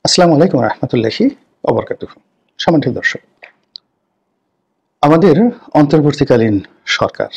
আসসালামু আলাইকুম রহমতুল্লাহি ওবরকাতুহ। সম্মানিত দর্শক, আমাদের অন্তর্বর্তীকালীন সরকার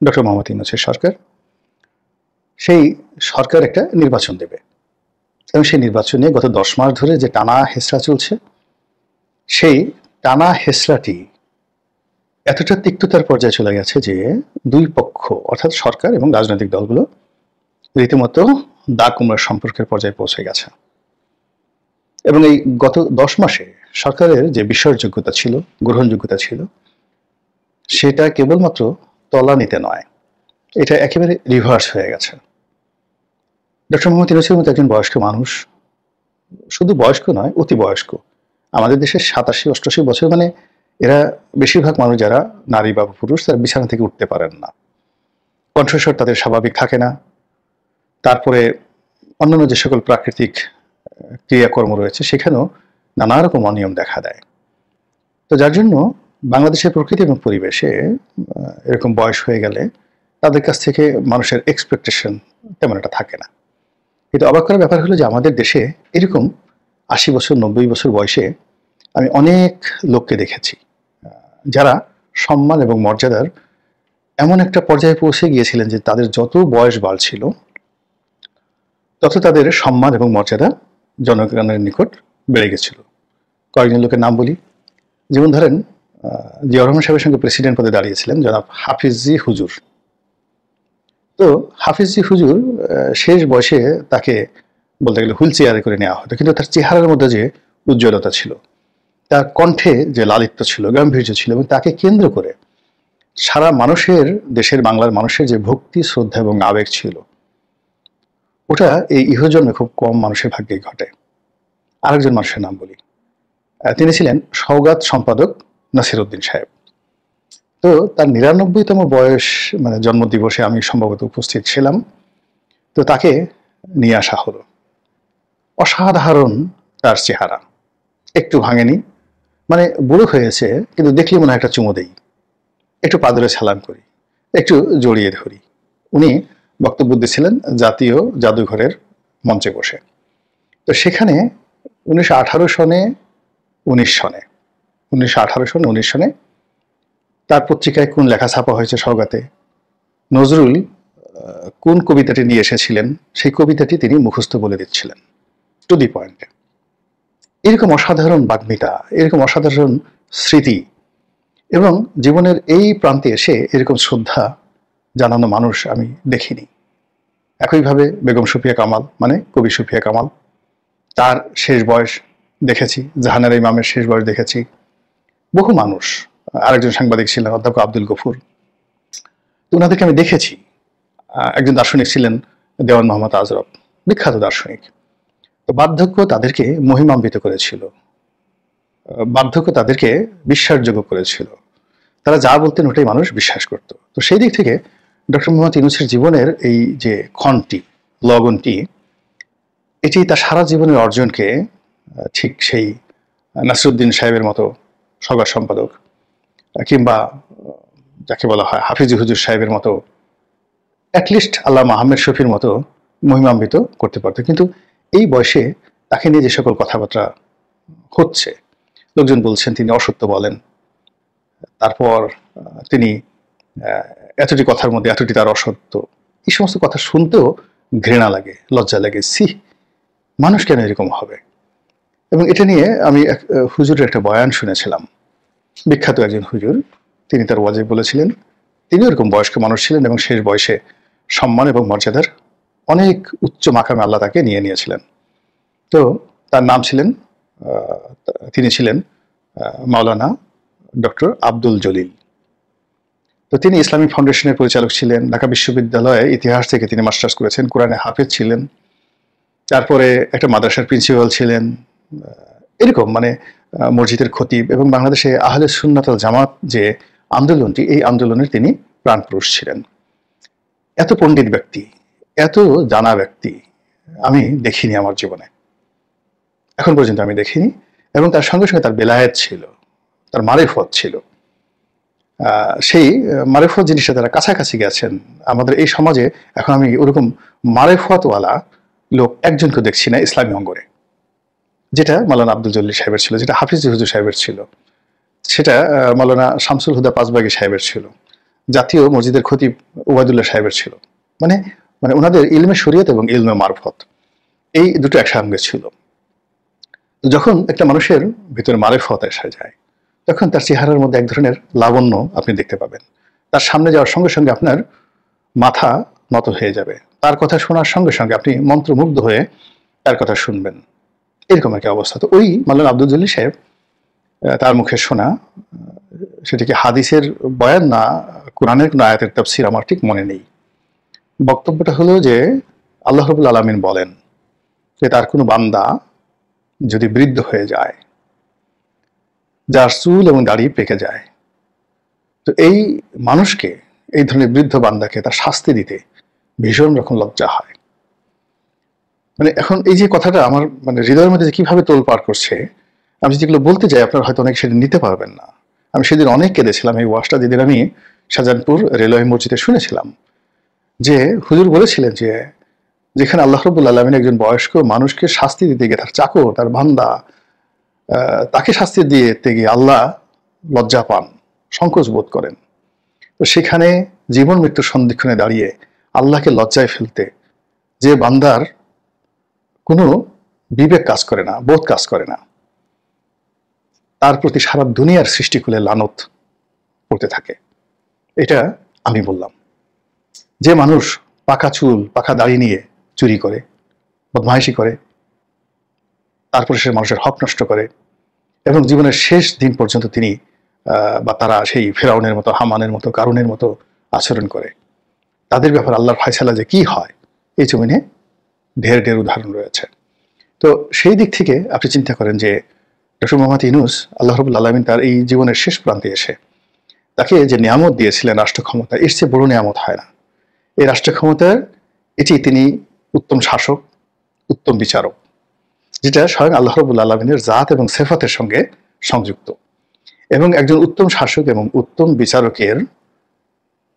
ডক্টর মোহাম্মদ ইউনূসের সরকার, সেই সরকার একটা নির্বাচন দেবে এবং সেই নির্বাচনে গত 10 মাস ধরে যে টানা হেঁচড়া চলছে, সেই টানা হেঁচড়াটি এতটা তিক্ততার পর্যায়ে চলে গেছে যে দুই পক্ষ অর্থাৎ সরকার এবং রাজনৈতিক দলগুলো রীতিমতো দা কুমড়ার সম্পর্কের পর্যায়ে পৌঁছে গেছে। এবং এই গত 10 মাসে সরকারের যে বিশ্বাসযোগ্যতা ছিল, গ্রহণযোগ্যতা ছিল, সেটা কেবলমাত্র তলানিতে নয়, এটা একেবারে রিভার্স হয়ে গেছে। ডক্টর মোহাম্মদ ইউনূসের মতো একজন বয়স্ক মানুষ, শুধু বয়স্ক নয়, অতি বয়স্ক, আমাদের দেশে 87-88 বছর, মানে এরা বেশিরভাগ মানুষ যারা নারী বা পুরুষ, তারা বিছানা থেকে উঠতে পারেন না, কণ্ঠস্বর তাদের স্বাভাবিক থাকে না, তারপরে অন্যান্য যে সকল প্রাকৃতিক ক্রিয়াকর্ম রয়েছে সেখানেও নানা রকম অনিয়ম দেখা দেয়। তো যার জন্য বাংলাদেশের প্রকৃতি এবং পরিবেশে এরকম বয়স হয়ে গেলে তাদের কাছ থেকে মানুষের এক্সপেকটেশন তেমন একটা থাকে না। কিন্তু অবাক করার ব্যাপার হলো যে আমাদের দেশে এরকম 80 বছর 90 বছর বয়সে আমি অনেক লোককে দেখেছি যারা সম্মান এবং মর্যাদার এমন একটা পর্যায়ে পৌঁছে গিয়েছিলেন যে তাদের যত বয়স বাড়ছিল তত তাদের সম্মান এবং মর্যাদা জনগণের নিকট বেড়ে গেছিল। কয়েকজন লোকের নাম বলি, যেমন ধরেন জিয়াউর রহমান সাহেবের সঙ্গে প্রেসিডেন্ট পদে দাঁড়িয়েছিলেন জনাব হাফিজি হুজুর। তো হাফিজি হুজুর শেষ বয়সে তাকে বলতে গেলে হুইল চেয়ারে করে নেওয়া হতো, কিন্তু তার চেহারার মধ্যে যে উজ্জ্বলতা ছিল, তার কণ্ঠে যে লালিত্য ছিল, গাম্ভীর্য ছিল, এবং তাকে কেন্দ্র করে সারা মানুষের, দেশের বাংলার মানুষের যে ভক্তি, শ্রদ্ধা এবং আবেগ ছিল, ওটা এই ইহজন্মে খুব কম মানুষের ভাগ্যেই ঘটে। আরেকজন মানুষের নাম বলি, তিনি ছিলেন সওগাত সম্পাদক নাসির উদ্দিন সাহেব। তো তার 99তম বয়স, মানে জন্মদিবসে আমি সম্ভবত উপস্থিত ছিলাম। তো তাকে নিয়ে আসা হলো। অসাধারণ তার চেহারা, একটু ভাঙেনি, মানে বুড়ো হয়েছে কিন্তু দেখলে মনে হয় একটা চুমো দেই, একটু পাদরে সালাম করি, একটু জড়িয়ে ধরি। উনি বক্তব্য দিচ্ছিলেন জাতীয় জাদুঘরের মঞ্চে বসে। তো সেখানে 1918 সনে 19 সনে তার পত্রিকায় কোন লেখা ছাপা হয়েছে সওগাতে, নজরুল কোন কবিতাটি নিয়ে এসেছিলেন, সেই কবিতাটি তিনি মুখস্থ বলে দিচ্ছিলেন টু দি পয়েন্টে। এরকম অসাধারণ বাগ্মিতা, এরকম অসাধারণ স্মৃতি, এবং জীবনের এই প্রান্তে এসে এরকম শ্রদ্ধা জানানো মানুষ আমি দেখিনি। একইভাবে বেগম সুফিয়া কামাল, মানে কবি সুফিয়া কামাল, তার শেষ বয়স দেখেছি, জাহানারা ইমামের শেষ বয়স দেখেছি, বহু মানুষ। আরেকজন সাংবাদিক ছিলেন অধ্যক্ষ আব্দুল গফুর, তো ওনাদেরকে আমি দেখেছি। একজন দার্শনিক ছিলেন দেওয়ান মোহাম্মদ আজরফ, বিখ্যাত দার্শনিক। তো বার্ধক্য তাদেরকে মহিমান্বিত করেছিল, বার্ধক্য তাদেরকে বিশ্বাসযোগ্য করেছিল, তারা যা বলতেন ওটাই মানুষ বিশ্বাস করত। তো সেই দিক থেকে ডক্টর মোহাম্মদ ইউনূসের জীবনের এই যে ক্ষণটি, লগনটি, এটি তার সারা জীবনের অর্জনকে ঠিক সেই নাসিরউদ্দিন সাহেবের মতো সওগাত সম্পাদক, কিংবা যাকে বলা হয় হাফিজি হুজুর সাহেবের মতো, অ্যাটলিস্ট আল্লামা আহমেদ শফির মতো মহিমান্বিত করতে পারত। কিন্তু এই বয়সে তাকে নিয়ে যে সকল কথাবার্তা হচ্ছে, লোকজন বলছেন তিনি অসত্য বলেন, তারপর তিনি এতটি কথার মধ্যে এতটি তার অসত্য, এই সমস্ত কথা শুনতেও ঘৃণা লাগে, লজ্জা লাগে, সি মানুষ কেন এরকম হবে। এবং এটা নিয়ে আমি এক হুজুরের একটা বয়ান শুনেছিলাম, বিখ্যাত একজন হুজুর, তিনি তার ওয়াজে বলেছিলেন তিনি এরকম বয়স্ক মানুষ ছিলেন এবং শেষ বয়সে সম্মান এবং মর্যাদার অনেক উচ্চ মাকামে আল্লাহ তাকে নিয়ে নিয়েছিলেন। তো তার নাম ছিলেন, তিনি ছিলেন মাওলানা ডক্টর আব্দুল জলিল। তো তিনি ইসলামিক ফাউন্ডেশনের পরিচালক ছিলেন, ঢাকা বিশ্ববিদ্যালয়ে ইতিহাস থেকে তিনি মাস্টার্স করেছেন, কোরআনে হাফেজ ছিলেন, তারপরে একটা মাদ্রাসার প্রিন্সিপাল ছিলেন, এরকম মানে মসজিদের খতিব, এবং বাংলাদেশে আহলে সুন্নাত ওয়াল জামাত যে আন্দোলনটি, এই আন্দোলনের তিনি প্রাণপুরুষ ছিলেন। এত পণ্ডিত ব্যক্তি, এত জানা ব্যক্তি আমি দেখিনি আমার জীবনে, এখন পর্যন্ত আমি দেখিনি। এবং তার সঙ্গে সঙ্গে তার বেলায়েত ছিল, তার মারিফত ছিল। সেই মারিফত জিনিসটা তারা কাছাকাছি গেছেন। আমাদের এই সমাজে এখন আমি ওরকম মারিফতওয়ালা লোক একজনকে দেখছি না ইসলামী অঙ্গনে। যেটা মাওলানা আব্দুল জলিল সাহেবের ছিল, যেটা হাফিজ হুজুর সাহেবের ছিল, সেটা মাওলানা শামসুল হুদা পাঁচবাগী সাহেবের ছিল, জাতীয় মসজিদের খতিব ওবায়দুল্লাহ সাহেবের ছিল। মানে মানে ওনাদের ইলমে শরীয়ত এবং ইলমে মারফত এই দুটো একসঙ্গে ছিল। যখন একটা মানুষের ভিতরে মারেফত এসে যায়, তখন তার চেহারার মধ্যে এক ধরনের লাবণ্য আপনি দেখতে পাবেন। তার সামনে যাওয়ার সঙ্গে সঙ্গে আপনার মাথা নত হয়ে যাবে, তার কথা শোনার সঙ্গে সঙ্গে আপনি মন্ত্রমুগ্ধ হয়ে তার কথা শুনবেন, এরকম একটা অবস্থা। তো ওই মাওলানা আব্দুল জলিল সাহেব, তার মুখে শোনা, সেটা কি হাদিসের বয়ান না কোরআনের কোনো আয়াতের তাফসীর আমার ঠিক মনে নেই, বক্তব্যটা হলো যে আল্লাহ রাব্বুল আলামিন বলেন যে তার কোনো বান্দা যদি বৃদ্ধ হয়ে যায়, যার চুল এবং দাড়ি পেকে যায়, তো এই মানুষকে, এই ধরনের বৃদ্ধ বান্দাকে তার শাস্তি দিতে ভীষণ রকম লজ্জা হয়। মানে এখন এই যে কথাটা আমার মানে হৃদয়ের মধ্যে যে কিভাবে তোলপাড় করছে, আমি যেগুলো বলতে যাই আপনারা হয়তো অনেক সেদিন নিতে পারবেন না। আমি সেদিন অনেক কেঁদেছিলাম এই ওয়াজটা, যেদিন আমি শাহজাহানপুর রেলওয়ে মসজিদে শুনেছিলাম যে হুজুর বলেছিলেন যে যেখানে আল্লাহ রাব্বুল আলামিন একজন বয়স্ক মানুষকে শাস্তি দিতে গিয়ে, তার চাকর, তার বান্দা, তাকে শাস্তি দিতে গিয়ে আল্লাহ লজ্জা পান, সংকোচ বোধ করেন। তো সেখানে জীবন মৃত্যুর সন্ধিক্ষণে দাঁড়িয়ে আল্লাহকে লজ্জায় ফেলতে যে বান্দার কোনো বিবেক কাজ করে না, বোধ কাজ করে না, তার প্রতি সারা দুনিয়ার সৃষ্টিকুলে লানত পড়তে থাকে। এটা আমি বললাম। যে মানুষ পাকা চুল, পাকা দাড়ি নিয়ে চুরি করে, বদমাইশি করে, তারপরে সে মানুষের হক নষ্ট করে এবং জীবনের শেষ দিন পর্যন্ত তিনি বা তারা সেই ফেরাউনের মতো, হামানের মতো, কারুনের মতো আচরণ করে, তাদের ব্যাপারে আল্লাহর ফয়সালা যে কি হয়, এই জমিনে ঢের ঢের উদাহরণ রয়েছে। তো সেই দিক থেকে আপনি চিন্তা করেন যে ডক্টর মোহাম্মদ ইউনূস, আল্লাহ রাব্বুল আলামিন তার এই জীবনের শেষ প্রান্তে এসে তাকে যে নিয়ামত দিয়েছিলেন রাষ্ট্র ক্ষমতা, এর চেয়ে বড় নিয়ামত হয় না। এই রাষ্ট্র ক্ষমতার এটি তিনি উত্তম শাসক, উত্তম বিচারক, যেটা স্বয়ং আল্লাহ রাব্বুল আলামিনের জাত এবং সিফাতের সঙ্গে সংযুক্ত। এবং একজন উত্তম শাসক এবং উত্তম বিচারকের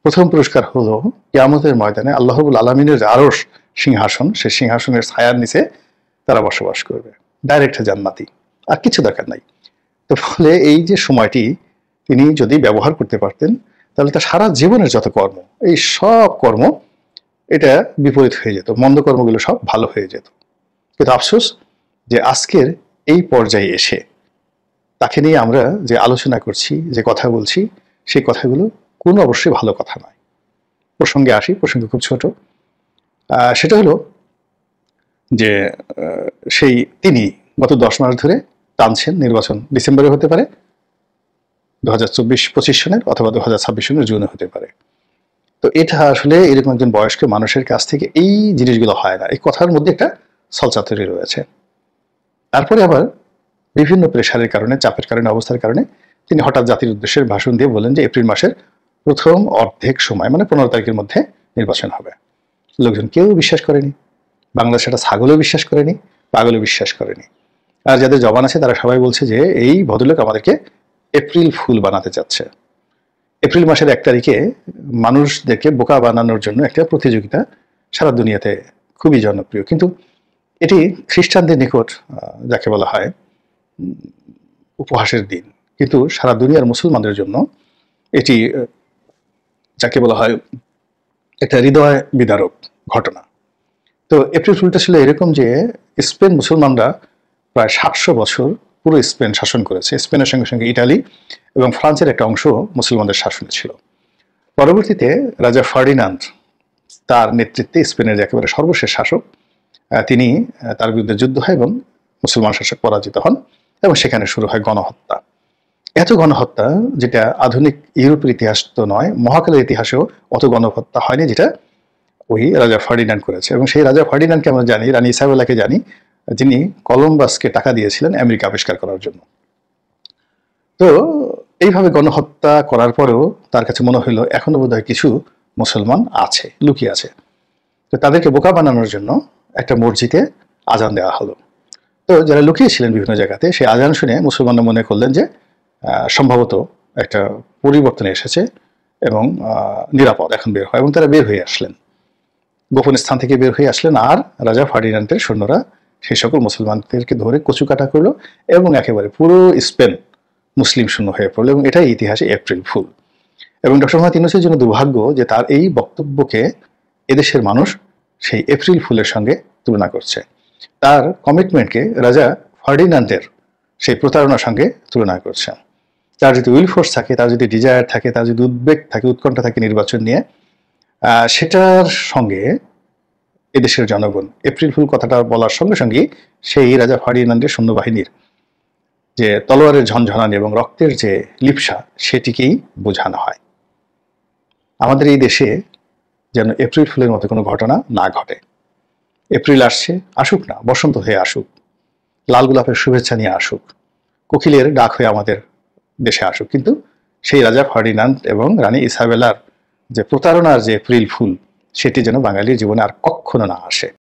প্রথম পুরস্কার হলো কিয়ামতের ময়দানে আল্লাহ রাব্বুল আলামিনের যে আরশ সিংহাসন, সেই সিংহাসনের ছায়ার নিচে তারা বসবাস করবে, ডাইরেক্ট জান্নাতি, আর কিছু দরকার নাই। তো ফলে এই যে সময়টি তিনি যদি ব্যবহার করতে পারতেন, তাহলে তার সারা জীবনের যত কর্ম, এই সব কর্ম এটা বিপরীত হয়ে যেত, মন্দ কর্মগুলো সব ভালো হয়ে যেত। কিন্তু আফসোস যে আজকের এই পর্যায়ে এসে তাকে নিয়ে আমরা যে আলোচনা করছি, যে কথা বলছি, সেই কথাগুলো কোনো অবশ্যই ভালো কথা নয়। প্রসঙ্গে আসি, প্রসঙ্গ খুব ছোট। সেটা হলো যে সেই তিনি গত 10 মাস ধরে টানছেন নির্বাচন ডিসেম্বরে হতে পারে, 2024-25 সনের, অথবা 2026 সনের জুনে হতে পারে। তো এটা আসলে এরকম একজন বয়স্ক মানুষের কাছ থেকে এই জিনিসগুলো হয় না। এই কথার মধ্যে একটা ছলচাতুরি রয়েছে। তারপরে আবার বিভিন্ন প্রেশারের কারণে, চাপের কারণে, অবস্থার কারণে তিনি হঠাৎ জাতির উদ্দেশ্যে ভাষণ দিয়ে বলেন যে এপ্রিল মাসের প্রথম অর্ধেক সময়, মানে 15 তারিখের মধ্যে নির্বাচন হবে। লোকজন কেউ বিশ্বাস করেনি, বাংলাদেশ এটা ছাগলও বিশ্বাস করেনি, পাগলও বিশ্বাস করেনি। আর যাদের জবান আছে তারা সবাই বলছে যে এই ভদ্রলোক আমাদেরকে এপ্রিল ফুল বানাতে চাচ্ছে। এপ্রিল মাসের 1 তারিখে মানুষদেরকে বোকা বানানোর জন্য একটা প্রতিযোগিতা সারা দুনিয়াতে খুবই জনপ্রিয়, কিন্তু এটি খ্রিস্টানদের নিকট যাকে বলা হয় উপহাসের দিন, কিন্তু সারা দুনিয়ার মুসলমানদের জন্য এটি যাকে বলা হয় একটা হৃদয় বিদারক ঘটনা। তো এপ্রিল ফুলটা ছিল এরকম যে স্পেন মুসলমানরা প্রায় 700 বছর পুরো স্পেন শাসন করেছে। স্পেনের সঙ্গে সঙ্গে ইটালি এবং ফ্রান্সের একটা অংশ মুসলমানদের শাসনে ছিল। পরবর্তীতে রাজা ফার্ডিনান্ড, তার নেতৃত্বে স্পেনের একেবারে সর্বশেষ শাসক, তিনি তার বিরুদ্ধে যুদ্ধ হয় এবং মুসলমান শাসক পরাজিত হন এবং সেখানে শুরু হয় গণহত্যা। এত গণহত্যা যেটা আধুনিক ইউরোপের ইতিহাস তো নয়, মহাকালের ইতিহাসেও অত গণহত্যা হয়নি যেটা ওই রাজা ফার্ডিনান্ড করেছে। এবং সেই রাজা ফার্ডিনান্ডকে আমরা জানি, রানী ইসাবেলাকে জানি, যিনি কলম্বাসকে টাকা দিয়েছিলেন আমেরিকা আবিষ্কার করার জন্য। তো এইভাবে গণহত্যা করার পরেও তার কাছে মনে হইল এখনো বোধহয় কিছু মুসলমান আছে, লুকিয়ে আছে। তো তাদেরকে বোকা বানানোর জন্য একটা মসজিদে আজান দেওয়া হলো। তো যারা লুকিয়েছিলেন বিভিন্ন জায়গাতে, সেই আজান শুনে মুসলমানরা মনে করলেন যে সম্ভবত একটা পরিবর্তন এসেছে এবং নিরাপদ এখন বের হয়, এবং তারা বের হয়ে আসলেন, গোপন স্থান থেকে বের হয়ে আসলেন। আর রাজা ফার্ডিনান্ডের সৈন্যরা সেই সকল মুসলমানদেরকে ধরে কচুকাটা করলো এবং একেবারে পুরো স্পেন মুসলিম শূন্য হয়ে পড়লো, এবং এটাই ইতিহাসে এপ্রিল ফুল। এবং ডক্টর মোহাম্মদ ইউনূসের জন্য দুর্ভাগ্য যে তার এই বক্তব্যকে এদেশের মানুষ সেই এপ্রিল ফুলের সঙ্গে তুলনা করছে, তার কমিটমেন্টকে রাজা ফার্ডিনান্ডের সেই প্রতারণার সঙ্গে তুলনা করছে। তার যদি উইল ফোর্স থাকে, তার যদি ডিজায়ার থাকে, তার যদি উদ্বেগ থাকে, উৎকণ্ঠা থাকে নির্বাচন নিয়ে, সেটার সঙ্গে এদেশের জনগণ এপ্রিল ফুল কথাটা বলার সঙ্গে সঙ্গে সেই রাজা ফার্ডিনান্ডের সৈন্যবাহিনীর যে তলোয়ারের ঝনঝনানি এবং রক্তের যে লিপসা সেটিকেই বোঝানো হয়। আমাদের এই দেশে যেন এপ্রিল ফুলের মতো কোনো ঘটনা না ঘটে। এপ্রিল আসছে, আসুক না, বসন্ত হয়ে আসুক, লাল গোলাপের শুভেচ্ছা নিয়ে আসুক, কোকিলের ডাক হয়ে আমাদের দেশে আসুক, কিন্তু সেই রাজা ফার্ডিনান্ড এবং রানী ইসাবেলার যে প্রতারণার যে এপ্রিল ফুল সেটি যেন বাঙালির জীবনে আর কখনো না আসে।